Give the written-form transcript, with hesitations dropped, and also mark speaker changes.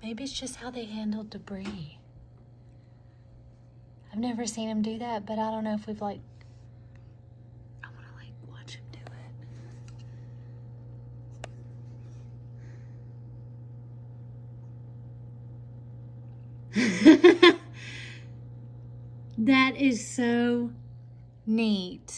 Speaker 1: Maybe it's just how they handle debris. I've never seen him do that, but I don't know if we've like, I want to like watch him do it. That is so neat.